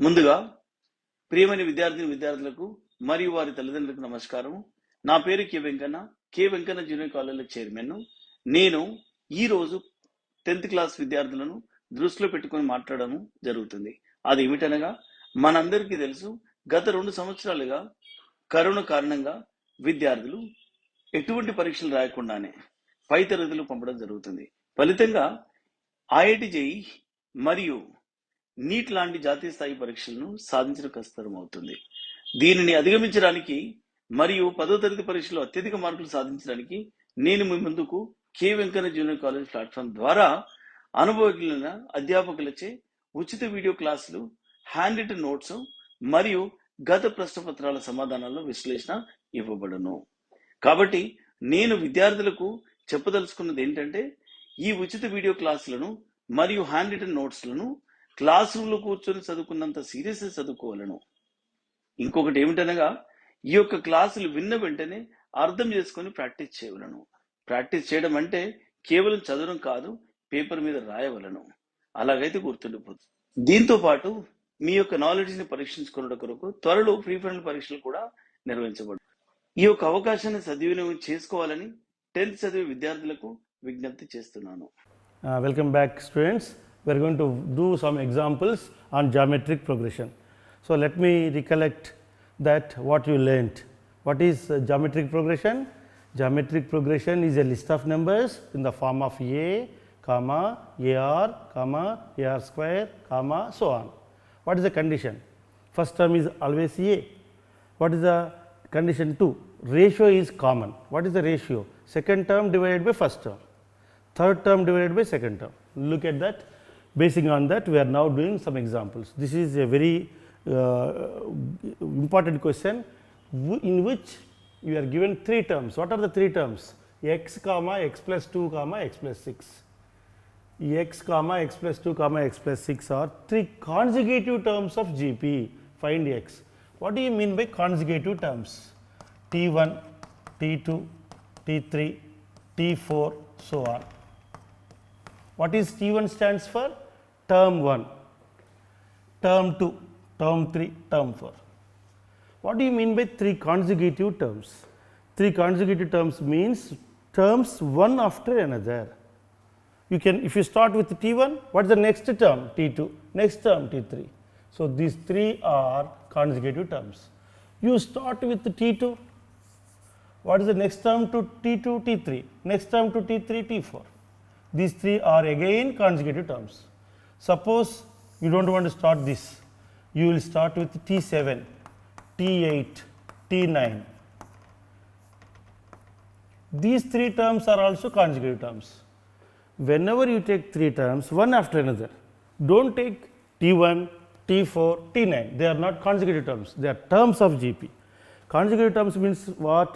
ముందుగా ప్రియమైన విద్యార్థులకు మరియు వారి తల్లిదండ్రులకు నమస్కారం. నా పేరు కె వెంకన్న జూనియర్ కాలేజీలో చైర్మన్. నేను ఈ రోజు 10th క్లాస్ విద్యార్థులను దృష్టిలో పెట్టుకొని మాట్లాడడం జరుగుతుంది. అది ఏమిటనగా, మనందరికీ తెలుసు, గత 2 సంవత్సరాలుగా కరోనా కారణంగా విద్యార్థులు ఎటువంటి పరీక్షలు రాయకుండానే పై తరగతులు పంపడం జరుగుతుంది. ఫలితంగా ఐఐటి జేఈ మరియు నీట్ లాంటి జాతీయ స్థాయి పరీక్షలను సాధించడం కష్టతరం అవుతుంది. దీనిని అధిగమించడానికి మరియు 10వ తరగతి పరీక్షలో అత్యధిక మార్కులు సాధించడానికి నేను మీ ముందుకు K Venkanna junior college platform ద్వారా అనుభవజ్ఞులైన అధ్యాపకులచే ఉచిత వీడియో క్లాసులు, హ్యాండ్ రిటన్ నోట్స్ మరియు గత ప్రశ్నపత్రాల సమాధానాల విశ్లేషణ ఇవ్వబడును. కాబట్టి నేను విద్యార్థులకు చెప్పదలుచుకున్నది ఏంటంటే, ఈ ఉచిత వీడియో క్లాసులను మరియు హ్యాండ్ రిటన్ నోట్స్లను క్లాస్ రూమ్లో కూర్చొని చదువుకున్నంత సీరియస్గా చదువుకోవాలను. ఇంకొకటి ఏమిటనగా, ఈ యొక్క క్లాసులు విన్న వెంటనే అర్థం చేసుకొని ప్రాక్టీస్ చేయవలను. ప్రాక్టీస్ చేయడం అంటే కేవలం చదవడం కాదు, పేపర్ మీద రాయవలను. అలాగైతే గుర్తుండిపోతుంది. దీంతో పాటు మీ యొక్క నాలెడ్జ్ని పరీక్షించుకున్న కొరకు త్వరలో ప్రీ ఫైనల్ పరీక్షలు కూడా నిర్వహించబడు. ఈ యొక్క అవకాశాన్ని సద్వినియోగం చేసుకోవాలని 10th చదివే విద్యార్థులకు విజ్ఞప్తి చేస్తున్నాను. Welcome back, students. We are going to do some examples on geometric progression. So, let me recollect that what you learnt. What is geometric progression? Geometric progression is a list of numbers in the form of a, comma, ar, comma, ar square, comma, so on. What is the condition? First term is always a. What is the condition 2? Ratio is common. What is the ratio? Second term divided by first term. Third term divided by second term. Look at that. Basing on that, we are now doing some examples. This is a very important question in which you are given 3 terms. What are the 3 terms? X comma x plus 2 comma x plus 6. X comma x plus 2 comma x plus 6 are 3 consecutive terms of GP. Find x. What do you mean by consecutive terms? T1, T2, T3, T4, so on. What is T1 stands for? Term 1, term 2, term 3, term 4. What do you mean by 3 consecutive terms? 3 consecutive terms means terms one after another. You can, if you start with T1, what is the next term? T2, next term T3. So, these 3 are consecutive terms. You start with T2, what is the next term to T2, T3, next term to T3, T4. These 3 are again consecutive terms. Suppose you do not want to start this, you will start with T7, T8, T9. These 3 terms are also consecutive terms. Whenever you take 3 terms one after another, do not take T1, T4, T9, they are not consecutive terms, they are terms of GP. Consecutive terms means what?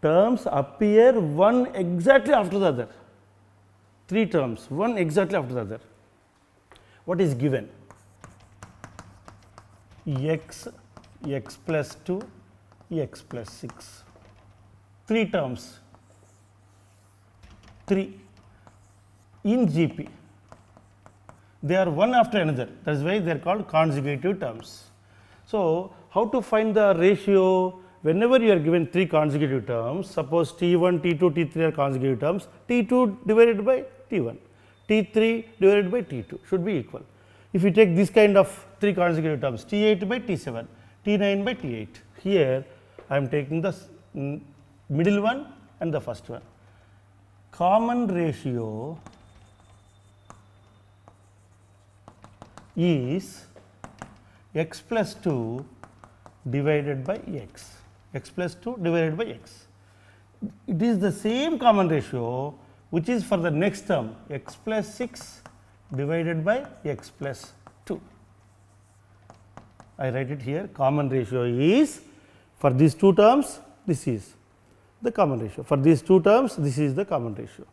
Terms appear one exactly after the other. 3 terms, one exactly after the other. What is given? X, x plus 2, x plus 6. 3 terms, 3 in GP. They are one after another, that is why they are called consecutive terms. So, how to find the ratio? Whenever you are given 3 consecutive terms, suppose T1, T2, T3 are consecutive terms, T2 divided by T1, T3 divided by T2 should be equal. If you take this kind of 3 consecutive terms, T8 by T7, T9 by T8, here I am taking the middle one and the first one. Common ratio is x plus 2 divided by x, x plus 2 divided by x. It is the same common ratio which is for the next term, x plus 6 divided by x plus 2. I write it here. Common ratio is for these 2 terms, this is the common ratio. For these 2 terms, this is the common ratio.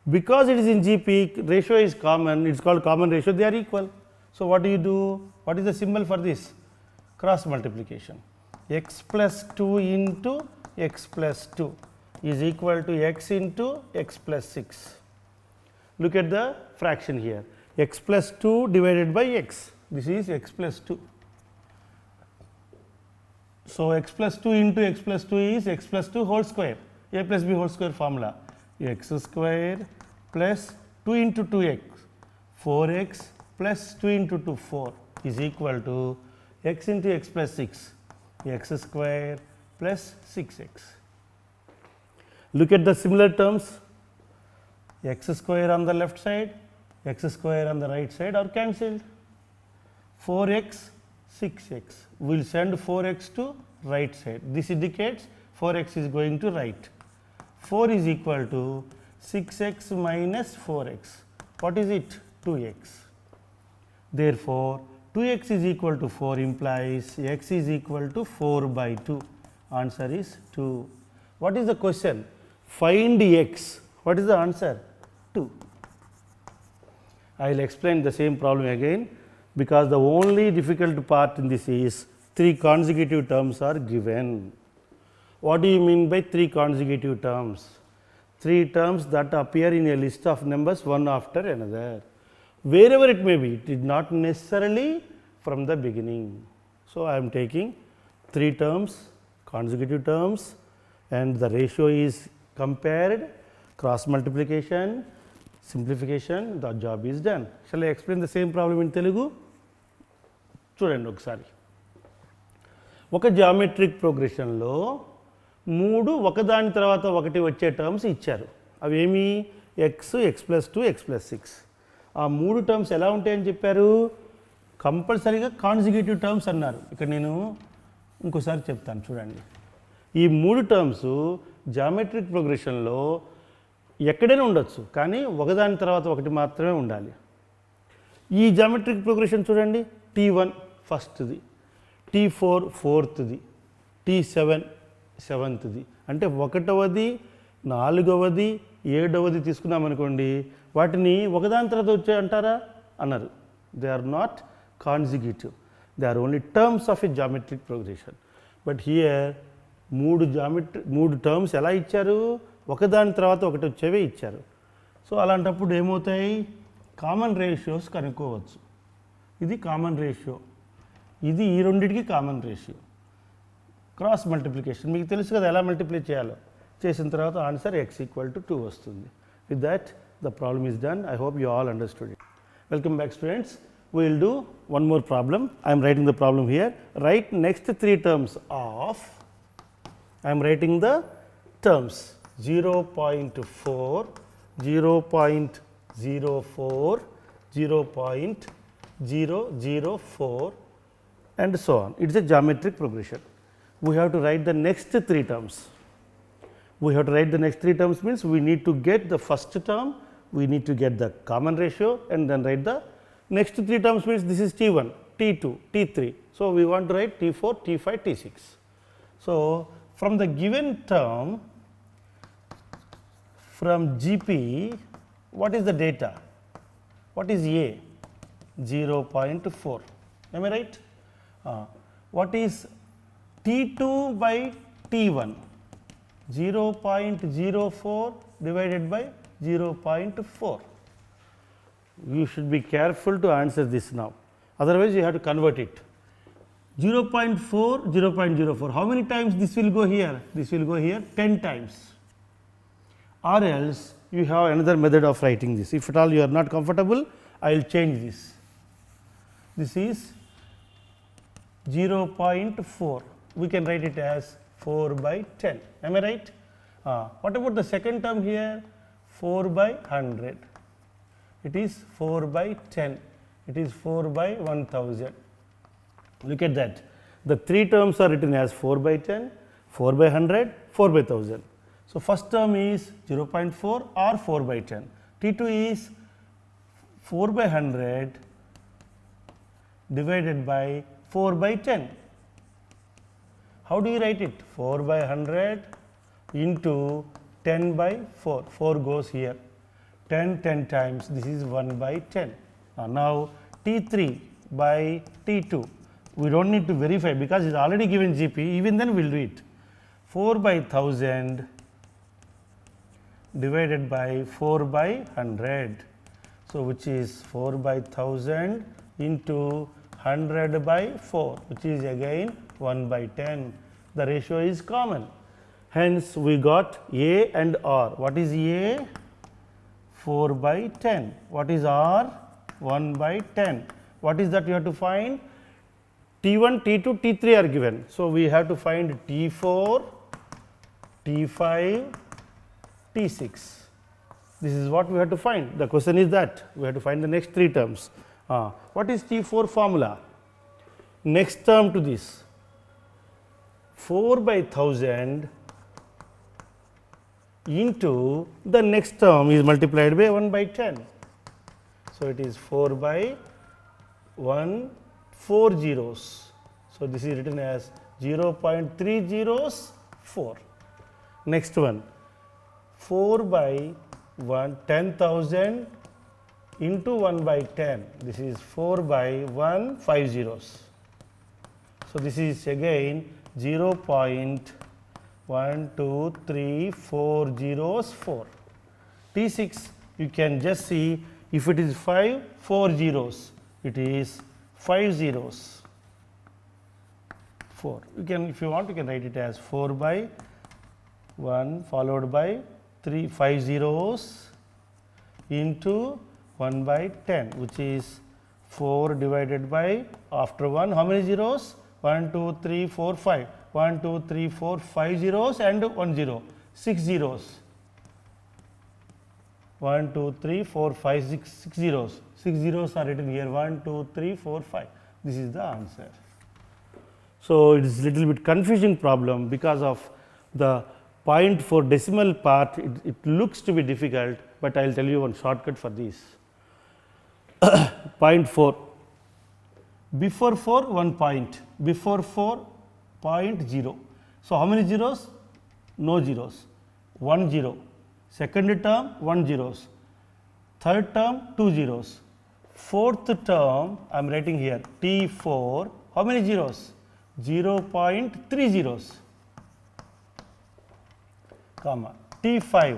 Because it is in GP, ratio is common, it is called common ratio, they are equal. So, what do you do? What is the symbol for this? Cross multiplication. X plus 2 into x plus 2 is equal to x into x plus 6. Look at the fraction here, x plus 2 divided by x, This is x plus 2. So x plus 2 into x plus 2 is x plus 2 whole square, a plus b whole square formula, x square plus 2 into 2x, 4x plus 2 into 2, 4 is equal to x into x plus 6, x square plus 6x. Look at the similar terms, x square on the left side, x square on the right side are cancelled. 4x, 6x. We will send 4x to right side. This indicates 4x is going to right. 4 is equal to 6x minus 4x. What is it? 2x. Therefore, 2x is equal to 4 implies x is equal to 4 by 2. Answer is 2. What is the question? Find x. What is the answer? 2. I will explain the same problem again, because the only difficult part in this is 3 consecutive terms are given. What do you mean by 3 consecutive terms? 3 terms that appear in a list of numbers one after another. Wherever it may be, it is not necessarily from the beginning. So, I am taking 3 terms, consecutive terms, and the ratio is compared, cross multiplication, simplification, the job is done. Shall I explain the same problem in Telugu? చూడండి ఒకసారి. ఒక geometric ప్రోగ్రెషన్లో 3 ఒకదాని తర్వాత ఒకటి వచ్చే terms ఇచ్చారు. అవేమి X, X plus 2, X plus 6. ఆ 3 టర్మ్స్ ఎలా ఉంటాయని చెప్పారు? కంపల్సరీగా కాన్సిక్యూటివ్ టర్మ్స్ అన్నారు. ఇక్కడ నేను ఇంకోసారి చెప్తాను చూడండి. ఈ 3 టర్మ్స్ జామెట్రిక్ ప్రోగ్రెషన్లో ఎక్కడైనా ఉండొచ్చు, కానీ ఒకదాని తర్వాత ఒకటి మాత్రమే ఉండాలి. ఈ జామెట్రిక్ ప్రోగ్రెషన్ చూడండి, T1 ఫస్ట్ది, T4 ఫోర్త్ది, T7 సెవెంత్ది. అంటే 1వది, 4వది, 7వది తీసుకున్నాం అనుకోండి, వాటిని ఒకదాని తర్వాత వచ్చే అంటారా? అన్నారు. They are not consecutive, they are only terms of a geometric progression. But here 3 terms ఎలా ఇచ్చారు? ఒకదాని తర్వాత ఒకటి వచ్చేవే ఇచ్చారు. సో అలాంటప్పుడు ఏమవుతాయి? కామన్ రేషియోస్ కనుక్కోవచ్చు. ఇది కామన్ రేషియో, ఇది ఈ రెండింటికి కామన్ రేషియో. క్రాస్ మల్టిప్లికేషన్ మీకు తెలుసు కదా ఎలా మల్టిప్లై చేయాలో. చేసిన తర్వాత ఆన్సర్ x ఈక్వల్ టు 2 వస్తుంది. With that the problem is done. I hope you all understood it. Welcome back students. We will do one more problem. I am writing the problem here. Write next 3 terms of, I am writing the terms 0.4, 0.04, 0.004 and so on. It is a geometric progression. We have to write the next 3 terms. We have to write the next 3 terms means we need to get the first term, we need to get the common ratio and then write the next 3 terms means this is T1, T2, T3. So, we want to write T4, T5, T6. So, from the given term, from GP, what is the data? What is A? 0.4. Am I right? What is T2 by T1? 0.04 divided by 0.4. You should be careful to answer this now, otherwise you have to convert it. 0.4, 0.04. How many times this will go here? This will go here 10 times. Or else you have another method of writing this. If at all you are not comfortable, I will change this. This is 0.4. We can write it as 4 by 10. Am I right? What about the second term here? 4 by 100. It is 4 by 10. It is 4 by 1000. Look at that. The 3 terms are written as 4 by 10, 4 by 100, 4 by 1000. So, first term is 0.4 or 4 by 10. T2 is 4 by 100 divided by 4 by 10. How do you write it? 4 by 100 into 10 by 4. 4 goes here. 10 times, this is 1 by 10. Now, T3 by T2, we do not need to verify because it is already given GP, even then we will do it. 4 by 1000 divided by 4 by 100. So, which is 4 by 1000 into 100 by 4, which is again 1 by 10. The ratio is common. Hence, we got A and R. What is A? 4 by 10. What is R? 1 by 10. What is that we have to find? T1, T2, T3 are given. So, we have to find T4, T5, T6. This is what we have to find. The question is that we have to find the next 3 terms. What is T4 formula? Next term to this, 4 by 1000 into the next term is multiplied by 1 by 10. So, it is 4 by 1, 4 zeros. So, this is written as 0.304. Next one, 4 by 1, 10,000 into 1 by 10. This is 4 by 1, 5 zeros. So, this is again 0.1234004. T6, you can just see if it is 5, 4 zeros, it is 5 zeros. 4. You can, if you want, you can write it as 4 by 1 followed by 5 zeros into 1 by 10, which is 4 divided by, after 1, how many zeros? 1, 2, 3, 4, 5. 1, 2, 3, 4, 5 zeros and 1 zero. 6 zeros. 1, 2, 3, 4, 5, 6 zeros. 6 zeros are written here. 1, 2, 3, 4, 5. This is the answer. So, it is little bit confusing problem because of the point for decimal part. It looks to be difficult, but I will tell you one shortcut for this. 0.4, before 4 1 point, before 4 0.0. So, how many zeros? No zeros, 1 0. Second term 1 zeros, third term 2 zeros, fourth term I am writing here T4, how many zeros? 0.3 zeros, comma T5,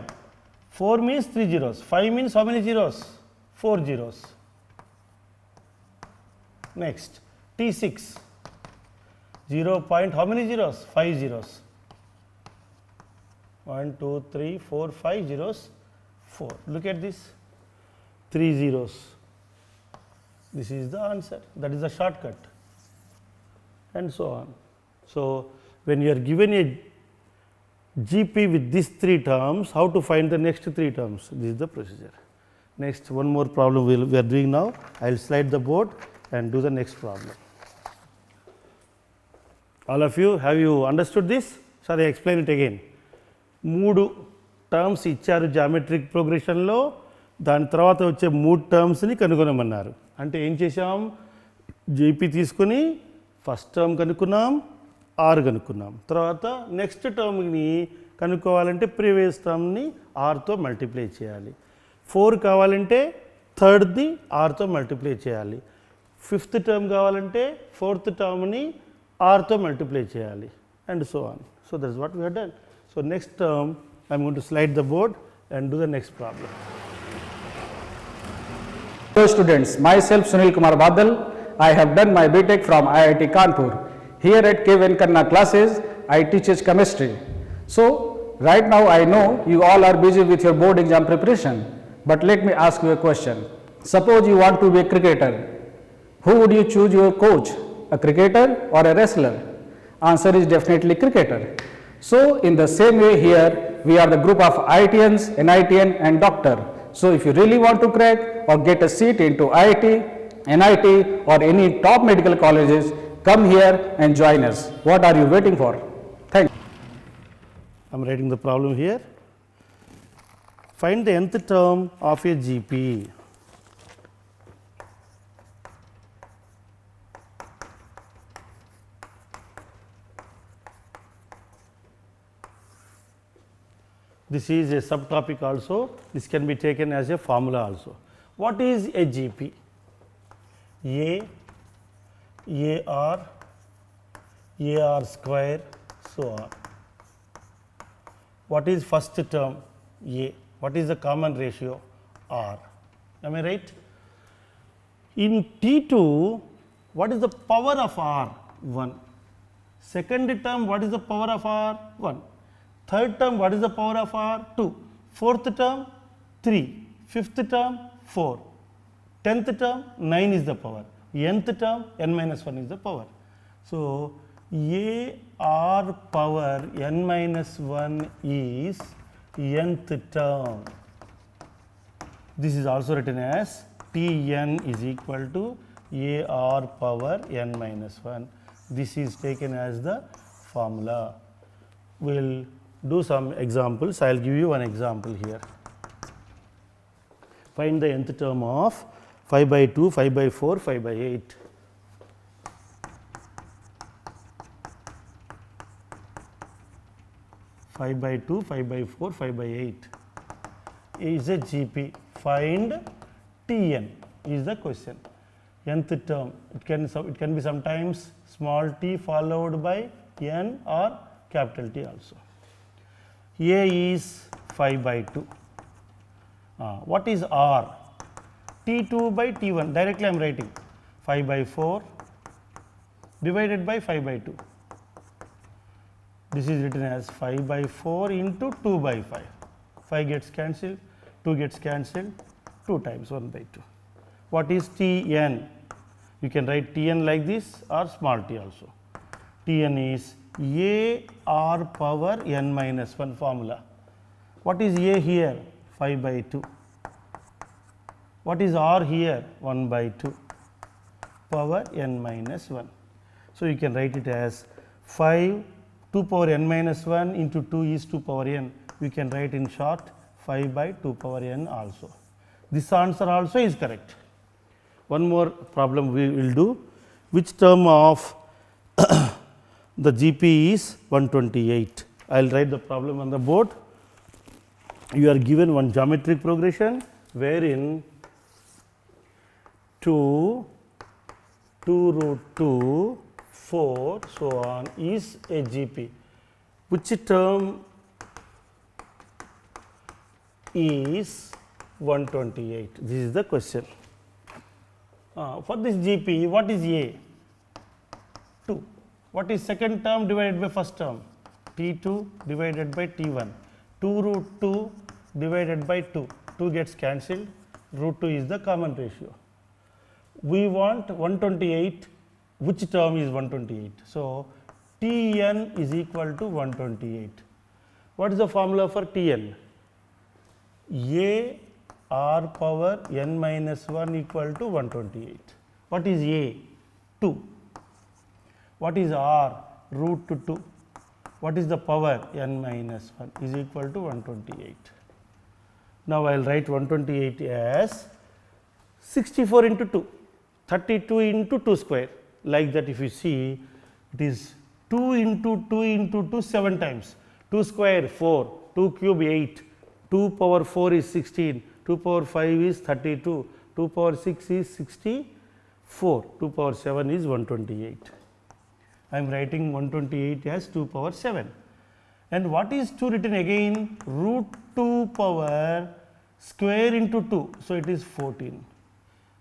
4 means 3 zeros, 5 means how many zeros? 4 zeros. Next, T6, 0 point how many zeros? 5 zeros. 1, 2, 3, 4, 5 zeros, 4. Look at this, 3 zeros. This is the answer. That is the shortcut, and so on. So, when you are given a GP with these 3 terms, how to find the next 3 terms? This is the procedure. Next, one more problem we are doing now. I will slide the board and do the next problem. All of you, have you understood this? Shall I explain it again? 3 terms ఇచ్చారు geometric ప్రోగ్రెషన్లో, దాని తర్వాత వచ్చే 3 టర్మ్స్ని కనుగొనమన్నారు. అంటే ఏం చేసాం? GP తీసుకుని first term కనుక్కున్నాం, are కనుక్కున్నాం. తర్వాత next టర్మ్ని కనుక్కోవాలంటే previous టర్మ్ని ఆర్తో multiply చేయాలి. 4 కావాలంటే థర్డ్ది ఆర్తో మల్టిప్లై చేయాలి. 5th టర్మ్ కావాలంటే 4th టర్మ్ని ఆర్తో మల్టిప్లై చేయాలి, and so on. So that's what we have done. So, next term I am going to slide the board and do the next problem. Hello students, myself Sunil Kumar Badal. I have done my BTech from IIT Kanpur. Here at K. Venkanna classes, I teach chemistry. So, right now I know you all are busy with your board exam preparation, but let me ask you a question. Suppose you want to be a cricketer. Who would you choose your coach, a cricketer or a wrestler? Answer is definitely cricketer. So, in the same way here, we are the group of IITians, NITian and doctor. So, if you really want to crack or get a seat into IIT, NIT or any top medical colleges, come here and join us. What are you waiting for? Thank you. I am writing the problem here. Find the nth term of a GP. This is a subtopic also. This can be taken as a formula also. What is a GP? A, AR, AR square, so on. What is first term? A. What is the common ratio? R. Am I right? In T2, What is the power of r? 1. Second term, what is the power of r? 1. Third term, what is the power of r? 2. Fourth term, 3. Fifth term, 4. 10th term, 9 is the power. Nth term, n minus 1 is the power. So, a r power n minus 1 is nth term. This is also written as Tn is equal to a r power n minus 1. This is taken as the formula. We will do some examples. I will give you one example here. Find the nth term of 5 by 2, 5 by 4, 5 by 8. Five by 2, 5 by 4, 5 by 8 is a GP. Find Tn is the question. Nth term, it can be sometimes small t followed by n or capital T also. A is 5 by 2. What is R? T2 by T1, directly I am writing 5 by 4 divided by 5 by 2. This is written as 5 by 4 into 2 by 5. 5 gets cancelled, 2 gets cancelled, 2 times 1 by 2. What is Tn? You can write Tn like this or small t also. Tn is a r power n minus 1 formula. What is a here? 5 by 2. What is r here? 1 by 2 power n minus 1. So, you can write it as 5 2 power n minus 1 into 2 is 2 power n. We can write in short 5 by 2 power n also. This answer also is correct. One more problem we will do. Which term of the GP is 128? I will write the problem on the board. You are given one geometric progression wherein 2 root 2, 4, so on is a GP. Which term is 128? This is the question. For this GP, what is A? 2. What is second term divided by first term? T2 divided by T1. 2 root 2 divided by 2. 2 gets cancelled. Root 2 is the common ratio. We want 128. Which term is 128? So, Tn is equal to 128. What is the formula for Tn? A r power n minus 1 equal to 128. What is A? 2. What is r? Root 2. What is the power? N minus 1 is equal to 128. Now, I will write 128 as 64 into 2, 32 into 2 square. Like that, if you see, it is 2 into 2 into 2 7 times. 2 square 4, 2 cube 8, 2 power 4 is 16, 2 power 5 is 32, 2 power 6 is 64, 2 power 7 is 128. I am writing 128 as 2 power 7. And what is 2 written again? Root 2 power square into 2. So, it is 14.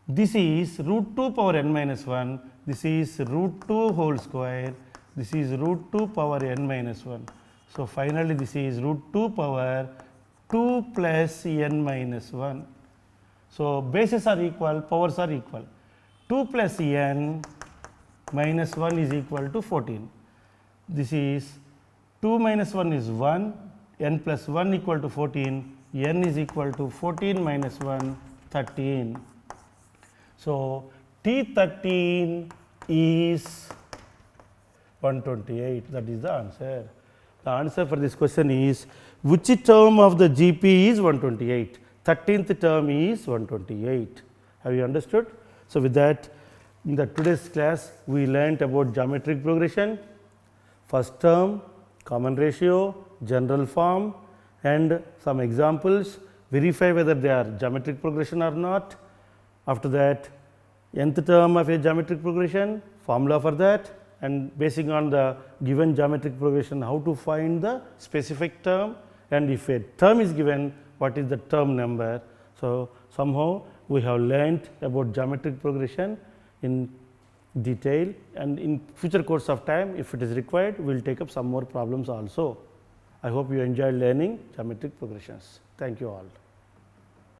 This is root 2 power n minus 1. This is root 2 whole square. This is root 2 power n minus 1. So, finally, this is root 2 power 2 plus n minus 1. So, bases are equal, powers are equal. 2 plus n minus 1 is equal to 14. This is 2 minus 1 is 1, n plus 1 equal to 14, n is equal to 14 minus 1, 13. So, T13 is 128, that is the answer. The answer for this question is, which term of the GP is 128? 13th term is 128. Have you understood? So, with that, in the today's class, we learnt about geometric progression, first term, common ratio, general form, and some examples, verify whether they are geometric progression or not. After that, nth term of a geometric progression, formula for that, and basing on the given geometric progression, how to find the specific term, and if a term is given, what is the term number. So, somehow we have learnt about geometric progression in detail, and in future course of time, if it is required, we will take up some more problems also. I hope you enjoyed learning geometric progressions. Thank you all.